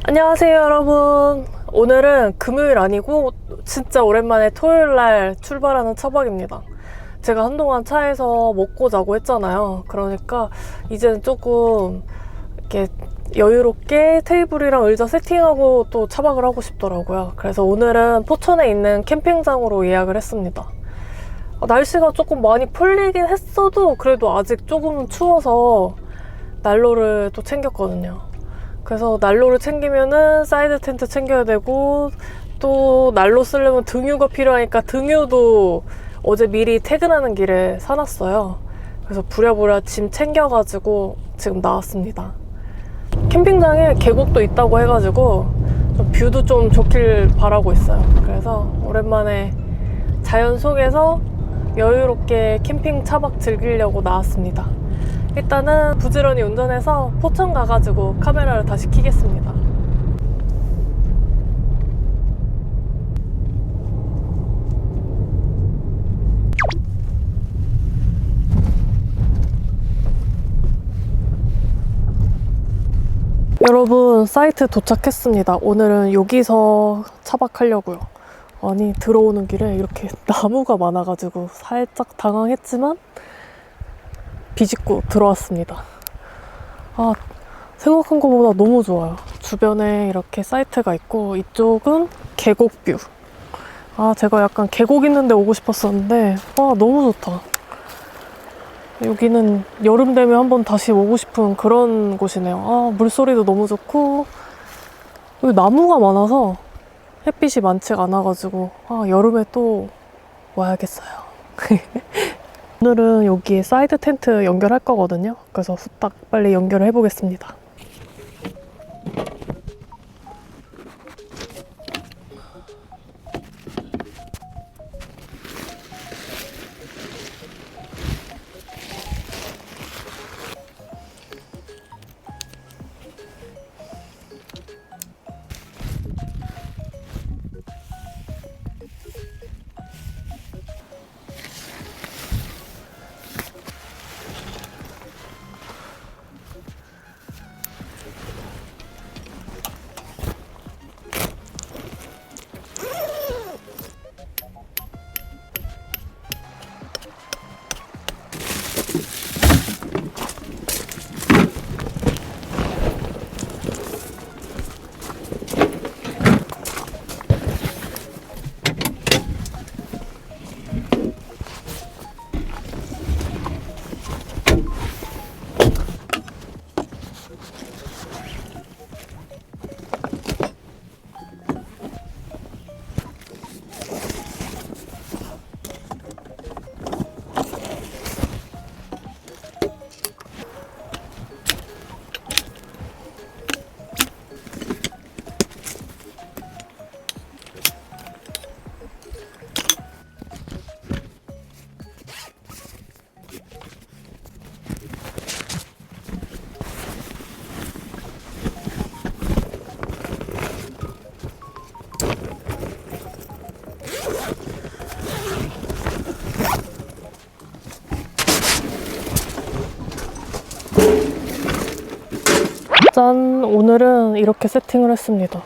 안녕하세요 여러분. 오늘은 금요일 아니고 진짜 오랜만에 토요일날 출발하는 차박입니다. 제가 한동안 차에서 먹고 자고 했잖아요. 그러니까 이제는 조금 이렇게 여유롭게 테이블이랑 의자 세팅하고 또 차박을 하고 싶더라고요. 그래서 오늘은 포천에 있는 캠핑장으로 예약을 했습니다. 날씨가 조금 많이 풀리긴 했어도 그래도 아직 조금은 추워서 난로를 또 챙겼거든요. 그래서 난로를 챙기면은 사이드 텐트 챙겨야 되고, 또 난로 쓰려면 등유가 필요하니까 등유도 어제 미리 퇴근하는 길에 사놨어요. 그래서 부랴부랴 짐 챙겨가지고 지금 나왔습니다. 캠핑장에 계곡도 있다고 해가지고 좀 뷰도 좀 좋길 바라고 있어요. 그래서 오랜만에 자연 속에서 여유롭게 캠핑 차박 즐기려고 나왔습니다. 일단은 부지런히 운전해서 포천 가가지고 카메라를 다시 켜겠습니다. 여러분, 사이트 도착했습니다. 오늘은 여기서 차박하려고요. 아니, 들어오는 길에 이렇게 나무가 많아가지고 살짝 당황했지만 비집고 들어왔습니다. 생각한 것보다 너무 좋아요. 주변에 이렇게 사이트가 있고 이쪽은 계곡뷰. 제가 약간 계곡 있는 데 오고 싶었었는데 너무 좋다. 여기는 여름 되면 한번 다시 오고 싶은 그런 곳이네요. 물소리도 너무 좋고 여기 나무가 많아서 햇빛이 많지가 않아가지고 여름에 또 와야겠어요. 오늘은 여기에 사이드 텐트 연결할 거거든요. 그래서 후딱 빨리 연결을 해보겠습니다. 짠! 오늘은 이렇게 세팅을 했습니다.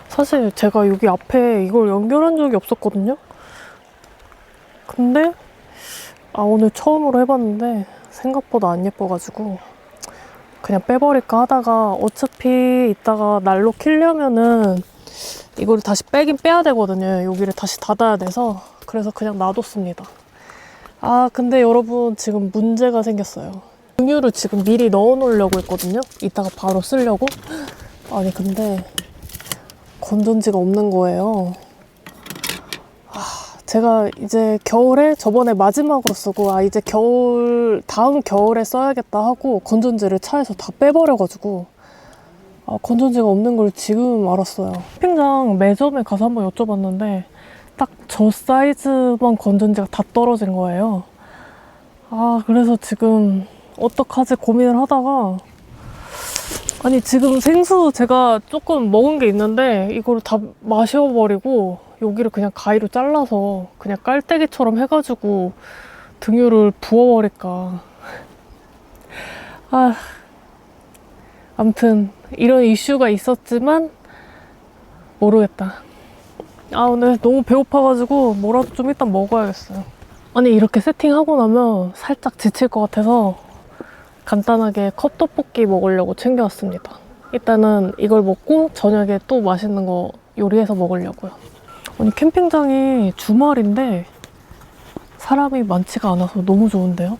사실 제가 여기 앞에 이걸 연결한 적이 없었거든요. 근데 오늘 처음으로 해봤는데 생각보다 안 예뻐가지고 그냥 빼버릴까 하다가 어차피 이따가 난로 켜려면은 이거를 다시 빼긴 빼야 되거든요. 여기를 다시 닫아야 돼서. 그래서 그냥 놔뒀습니다. 근데 여러분, 지금 문제가 생겼어요. 등유를 지금 미리 넣어 놓으려고 했거든요. 이따가 바로 쓰려고. 근데 건전지가 없는 거예요. 제가 이제 겨울에 저번에 마지막으로 쓰고 이제 다음 겨울에 써야겠다 하고 건전지를 차에서 다 빼버려가지고 건전지가 없는 걸 지금 알았어요. 캠핑장 매점에 가서 한번 여쭤봤는데 딱 저 사이즈만 건전지가 다 떨어진 거예요. 그래서 지금 어떡하지 고민을 하다가 지금 생수 제가 조금 먹은 게 있는데 이거를 다 마셔버리고 여기를 그냥 가위로 잘라서 그냥 깔때기처럼 해가지고 등유를 부어버릴까. 아무튼 이런 이슈가 있었지만 모르겠다. 아, 오늘 너무 배고파가지고 뭐라도 좀 일단 먹어야겠어요. 아니, 이렇게 세팅하고 나면 살짝 지칠 것 같아서 간단하게 컵떡볶이 먹으려고 챙겨왔습니다. 일단은 이걸 먹고 저녁에 또 맛있는 거 요리해서 먹으려고요. 아니, 캠핑장이 주말인데 사람이 많지가 않아서 너무 좋은데요?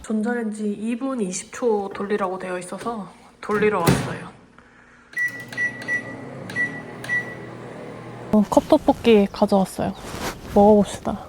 전자레인지 2분 20초 돌리라고 되어 있어서 돌리러 왔어요. 컵떡볶이 가져왔어요. 먹어봅시다.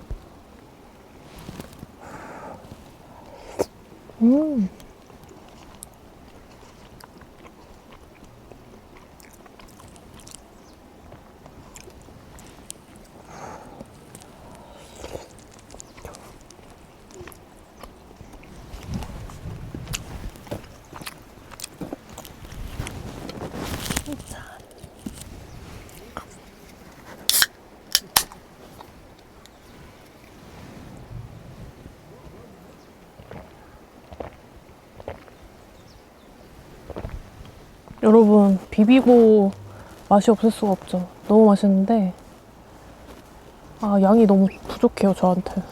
여러분, 비비고 맛이 없을 수가 없죠. 너무 맛있는데 아, 양이 너무 부족해요, 저한테.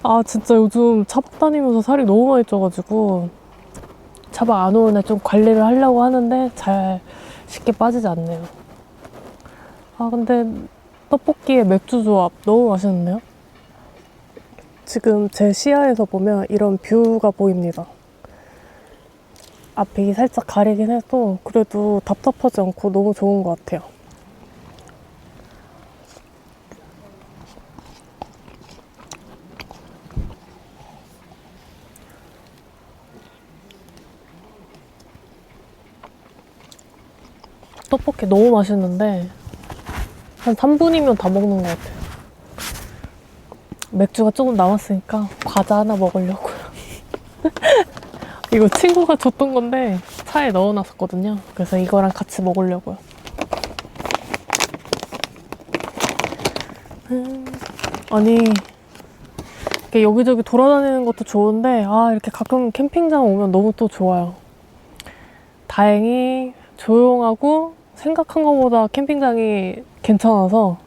아, 진짜 요즘 차박 다니면서 살이 너무 많이 쪄가지고 차박 안 오는 애 좀 관리를 하려고 하는데 잘 쉽게 빠지지 않네요. 아, 근데 떡볶이에 맥주 조합 너무 맛있는데요? 지금 제 시야에서 보면 이런 뷰가 보입니다. 앞이 살짝 가리긴 해도 그래도 답답하지 않고 너무 좋은 것 같아요. 떡볶이 너무 맛있는데 한 3분이면 다 먹는 것 같아요. 맥주가 조금 남았으니까 과자 하나 먹으려고요. 이거 친구가 줬던 건데 차에 넣어놨었거든요. 그래서 이거랑 같이 먹으려고요. 아니, 이렇게 여기저기 돌아다니는 것도 좋은데 아, 이렇게 가끔 캠핑장 오면 너무 또 좋아요. 다행히 조용하고 생각한 것보다 캠핑장이 괜찮아서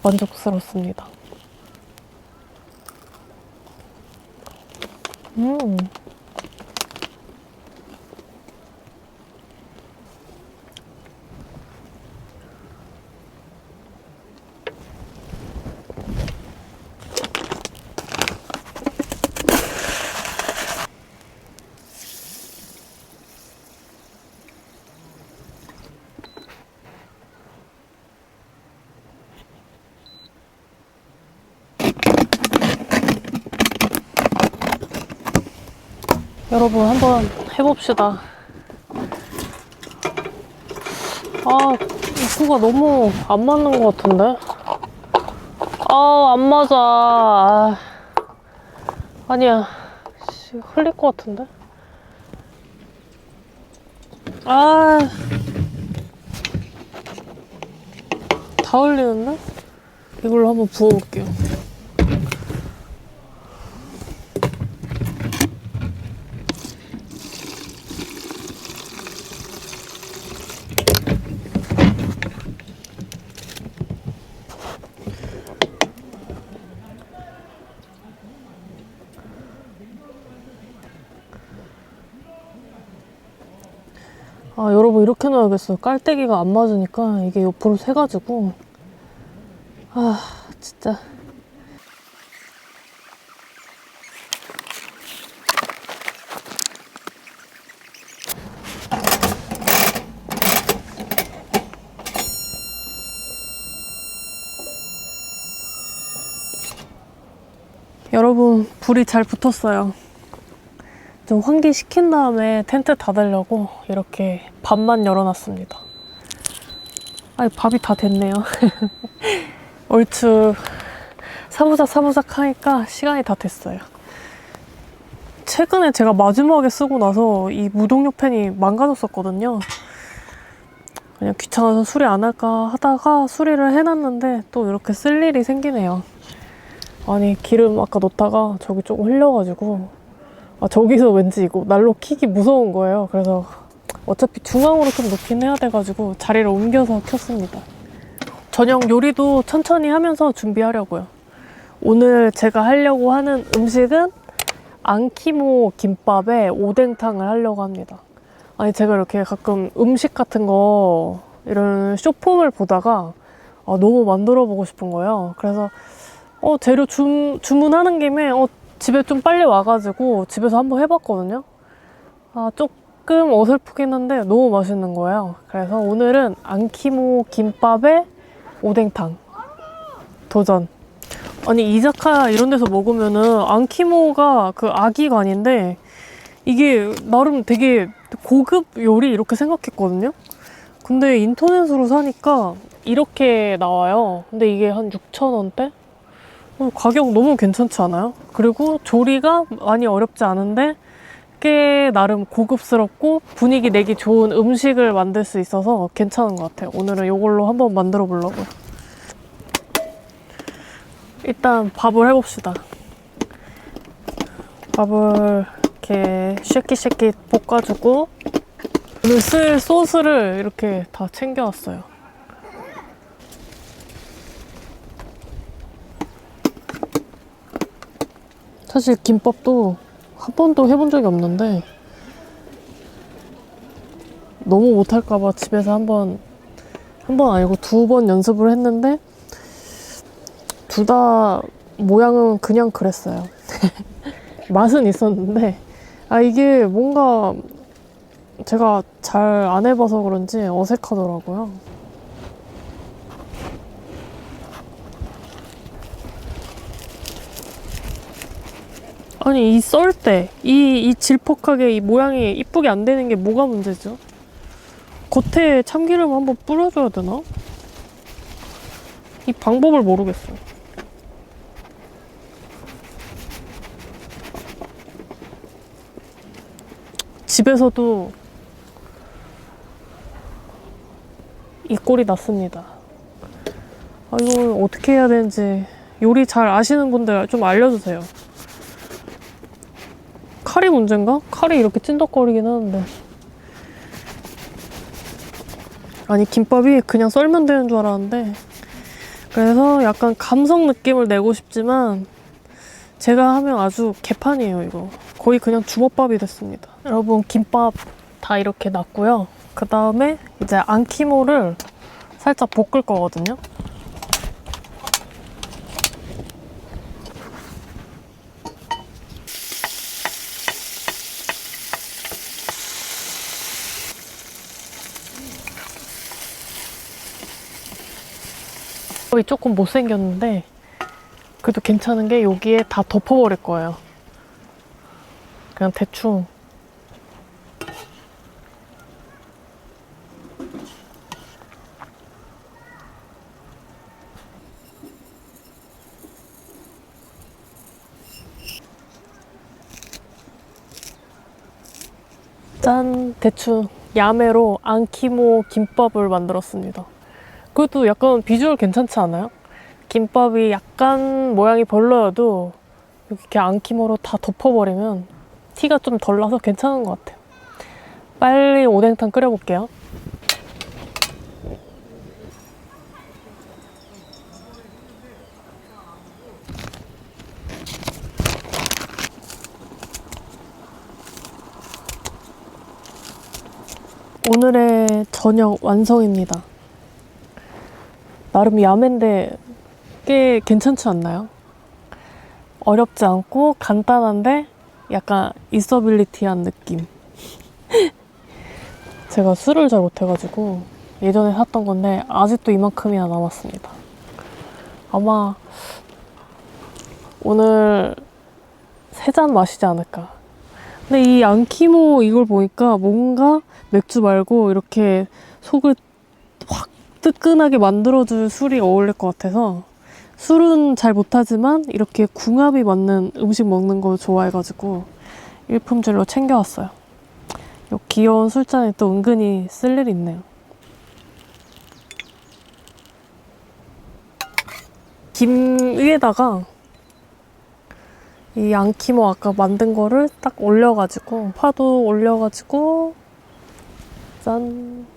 만족스럽습니다. 여러분, 한번 해봅시다. 아, 입구가 너무 안 맞는 것 같은데? 아, 안 맞아. 아, 아니야. 흘릴 것 같은데? 아, 다 흘리는데? 이걸로 한번 부어볼게요. 아, 여러분, 이렇게 넣어야겠어요. 깔때기가 안 맞으니까 이게 옆으로 새가지고. 아, 진짜. 여러분, 불이 잘 붙었어요. 좀 환기시킨 다음에 텐트 닫으려고 이렇게 밥만 열어놨습니다. 아니, 밥이 다 됐네요. 얼추 사부작 하니까 시간이 다 됐어요. 최근에 제가 마지막에 쓰고 나서 이 무동력 팬이 망가졌었거든요. 그냥 귀찮아서 수리 안 할까 하다가 수리를 해놨는데 또 이렇게 쓸 일이 생기네요. 아니 기름 아까 넣다가 저기 조금 흘려가지고 저기서 왠지 이거 난로 켜기 무서운 거예요. 그래서 어차피 중앙으로 좀 놓긴 해야 돼가지고 자리를 옮겨서 켰습니다. 저녁 요리도 천천히 하면서 준비하려고요. 오늘 제가 하려고 하는 음식은 안키모 김밥에 오뎅탕을 하려고 합니다. 아니 제가 이렇게 가끔 음식 같은 거 이런 쇼폼을 보다가 너무 만들어 보고 싶은 거예요. 그래서 재료 주문하는 김에 집에 좀 빨리 와가지고 집에서 한번 해봤거든요. 조금 어설프긴 한데 너무 맛있는 거예요. 그래서 오늘은 안키모 김밥에 오뎅탕 도전. 아니 이자카야 이런 데서 먹으면은 안키모가 그 아기간인데 이게 나름 되게 고급 요리 이렇게 생각했거든요. 근데 인터넷으로 사니까 이렇게 나와요. 근데 이게 한 6,000원대? 가격 너무 괜찮지 않아요? 그리고 조리가 많이 어렵지 않은데 꽤 나름 고급스럽고 분위기 내기 좋은 음식을 만들 수 있어서 괜찮은 것 같아요. 오늘은 이걸로 한번 만들어 보려고요. 일단 밥을 해봅시다. 밥을 이렇게 쉐킷쉐킷 볶아주고 오늘 쓸 소스를 이렇게 다 챙겨왔어요. 사실 김밥도 한 번도 해본 적이 없는데 너무 못할까봐 집에서 한 번 아니고 2번 연습을 했는데 둘 다 모양은 그냥 그랬어요. 맛은 있었는데 이게 뭔가 제가 잘 안 해봐서 그런지 어색하더라고요. 아니 이 썰 때 이 질퍽하게 이 모양이 이쁘게 안 되는 게 뭐가 문제죠? 겉에 참기름 한번 뿌려줘야 되나? 이 방법을 모르겠어요. 집에서도 이 꼴이 났습니다. 이걸 어떻게 해야 되는지 요리 잘 아시는 분들 좀 알려주세요. 칼이 문제인가? 칼이 이렇게 찐덕거리긴 하는데. 아니 김밥이 그냥 썰면 되는 줄 알았는데 그래서 약간 감성 느낌을 내고 싶지만 제가 하면 아주 개판이에요. 이거 거의 그냥 주먹밥이 됐습니다. 여러분 김밥 다 이렇게 놨고요. 그 다음에 이제 안키모를 살짝 볶을 거거든요. 거의 조금 못생겼는데 그래도 괜찮은 게 여기에 다 덮어버릴 거예요. 그냥 대충. 짠! 대충 야매로 안키모 김밥을 만들었습니다. 그것도 약간 비주얼 괜찮지 않아요? 김밥이 약간 모양이 별로여도 이렇게 안키모로 다 덮어버리면 티가 좀 덜 나서 괜찮은 것 같아요. 빨리 오뎅탕 끓여볼게요. 오늘의 저녁 완성입니다. 나름 야매인데 꽤 괜찮지 않나요? 어렵지 않고 간단한데 약간 있어빌리티한 느낌. 제가 술을 잘 못해가지고 예전에 샀던 건데 아직도 이만큼이나 남았습니다. 아마 오늘 3잔 마시지 않을까. 근데 이 안키모 이걸 보니까 뭔가 맥주 말고 이렇게 속을 확 뜨끈하게 만들어줄 술이 어울릴 것 같아서 술은 잘 못하지만 이렇게 궁합이 맞는 음식 먹는 거 좋아해가지고 일품질로 챙겨왔어요. 이 귀여운 술잔에 또 은근히 쓸 일이 있네요. 김 위에다가 이 안키모 아까 만든 거를 딱 올려가지고 파도 올려가지고 짠.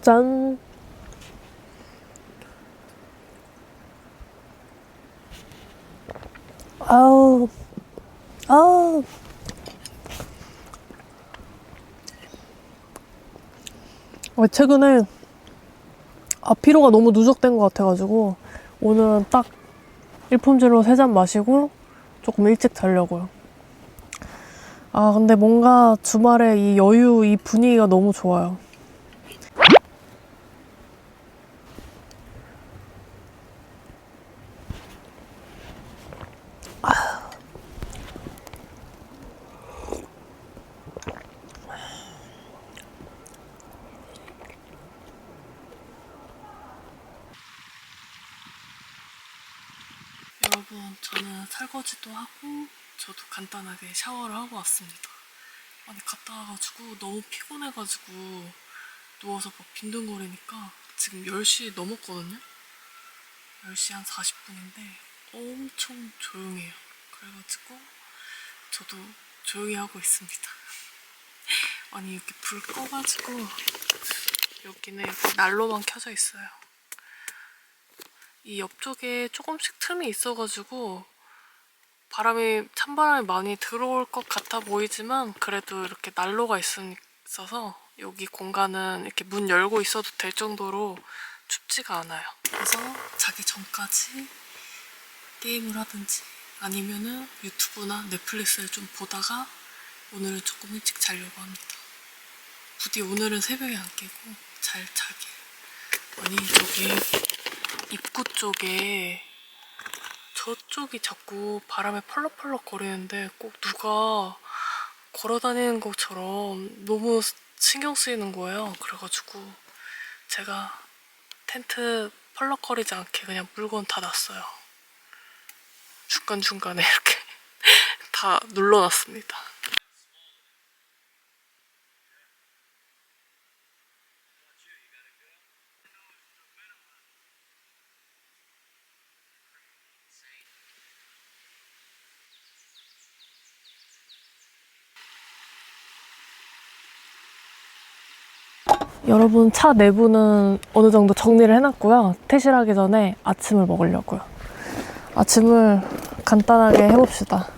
짠. 아우, 아우. 최근에 피로가 너무 누적된 것 같아가지고 오늘은 딱 일품질로 3잔 마시고 조금 일찍 자려고요. 근데 뭔가 주말에 이 여유, 이 분위기가 너무 좋아요. 여러분, 저는 설거지도 하고 저도 간단하게 샤워를 하고 왔습니다. 아니, 갔다 와가지고 너무 피곤해가지고 누워서 막 빈둥거리니까 지금 10시 넘었거든요? 10시 한 40분인데 엄청 조용해요. 그래가지고 저도 조용히 하고 있습니다. 아니, 이렇게 불 꺼가지고 여기는 이렇게 난로만 켜져 있어요. 이 옆쪽에 조금씩 틈이 있어가지고 찬바람이 많이 들어올 것 같아 보이지만 그래도 이렇게 난로가 있어서 여기 공간은 이렇게 문 열고 있어도 될 정도로 춥지가 않아요. 그래서 자기 전까지 게임을 하든지 아니면은 유튜브나 넷플릭스를 좀 보다가 오늘은 조금 일찍 자려고 합니다. 부디 오늘은 새벽에 안 깨고 잘 자게. 아니, 저기 입구 쪽에 저쪽이 자꾸 바람에 펄럭펄럭 거리는데 꼭 누가 걸어다니는 것처럼 너무 신경 쓰이는 거예요. 그래가지고 제가 텐트 펄럭거리지 않게 그냥 물건 다 놨어요. 중간중간에 이렇게 다 눌러놨습니다. 여러분, 차 내부는 어느 정도 정리를 해놨고요. 퇴실하기 전에 아침을 먹으려고요. 아침을 간단하게 해봅시다.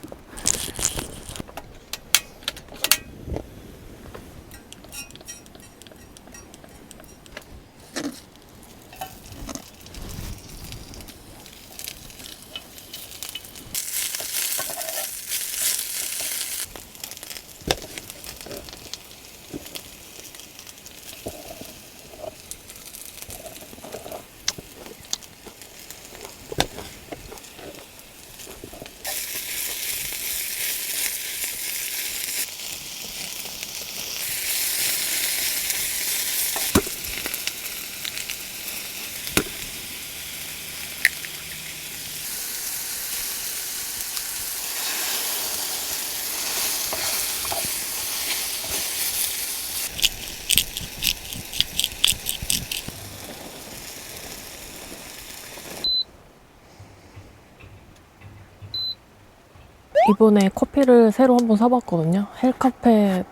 이번에 커피를 새로 한번 사봤거든요. 헬카페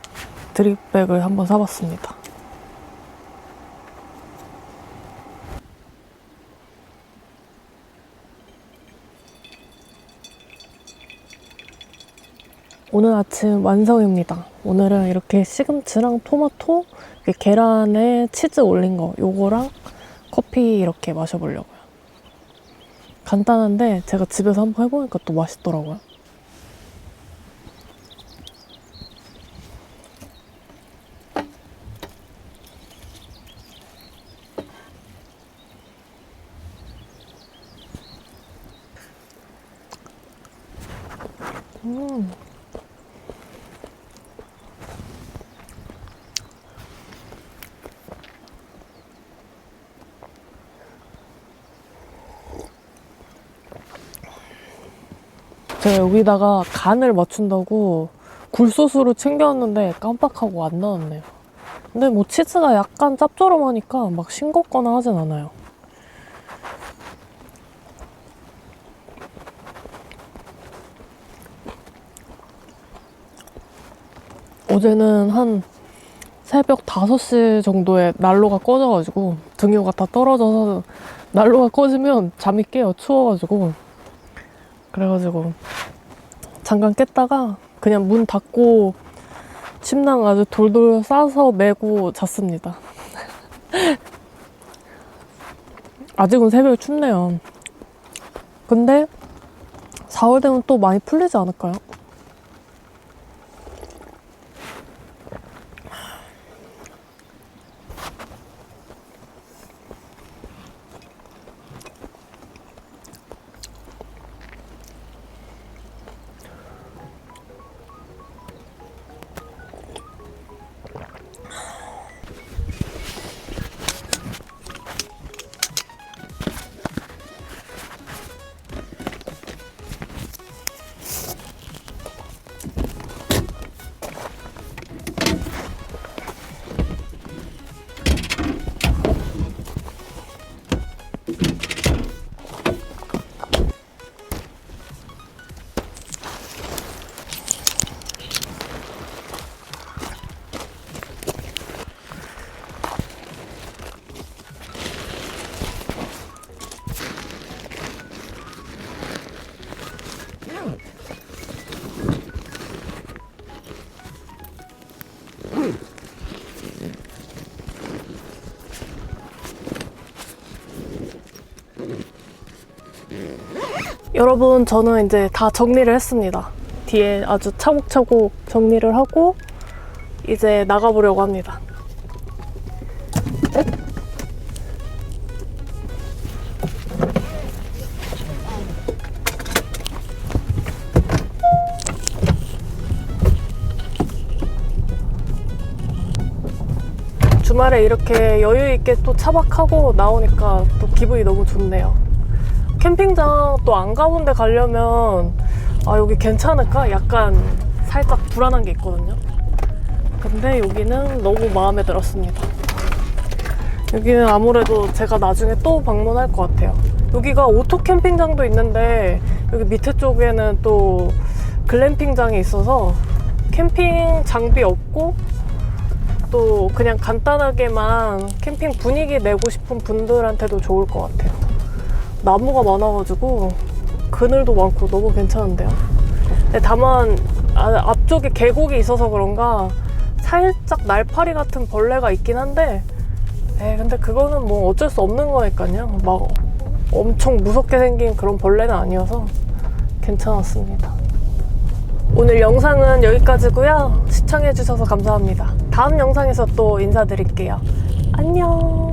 드립백을 한번 사봤습니다. 오늘 아침 완성입니다. 오늘은 이렇게 시금치랑 토마토, 계란에 치즈 올린 거 요거랑 커피 이렇게 마셔보려고요. 간단한데 제가 집에서 한번 해보니까 또 맛있더라고요. 제가 여기다가 간을 맞춘다고 굴소스로 챙겨왔는데 깜빡하고 안 나왔네요. 근데 뭐 치즈가 약간 짭조름하니까 막 싱겁거나 하진 않아요. 어제는 한 새벽 5시 정도에 난로가 꺼져가지고 등유가 다 떨어져서 난로가 꺼지면 잠이 깨요. 추워가지고. 그래가지고 잠깐 깼다가 그냥 문 닫고 침낭 아주 돌돌 싸서 메고 잤습니다. 아직은 새벽에 춥네요. 근데 4월 되면 또 많이 풀리지 않을까요? 여러분, 저는 이제 다 정리를 했습니다. 뒤에 아주 차곡차곡 정리를 하고 이제 나가보려고 합니다. 주말에 이렇게 여유있게 또 차박하고 나오니까 또 기분이 너무 좋네요. 캠핑장 또 안 가본 데 가려면 여기 괜찮을까? 약간 살짝 불안한 게 있거든요. 근데 여기는 너무 마음에 들었습니다. 여기는 아무래도 제가 나중에 또 방문할 것 같아요. 여기가 오토 캠핑장도 있는데 여기 밑에 쪽에는 또 글램핑장이 있어서 캠핑 장비 없고 또 그냥 간단하게만 캠핑 분위기 내고 싶은 분들한테도 좋을 것 같아요. 나무가 많아가지고 그늘도 많고 너무 괜찮은데요. 근데 다만 앞쪽에 계곡이 있어서 그런가 살짝 날파리 같은 벌레가 있긴 한데 근데 그거는 뭐 어쩔 수 없는 거니까요. 막 엄청 무섭게 생긴 그런 벌레는 아니어서 괜찮았습니다. 오늘 영상은 여기까지고요. 시청해주셔서 감사합니다. 다음 영상에서 또 인사드릴게요. 안녕.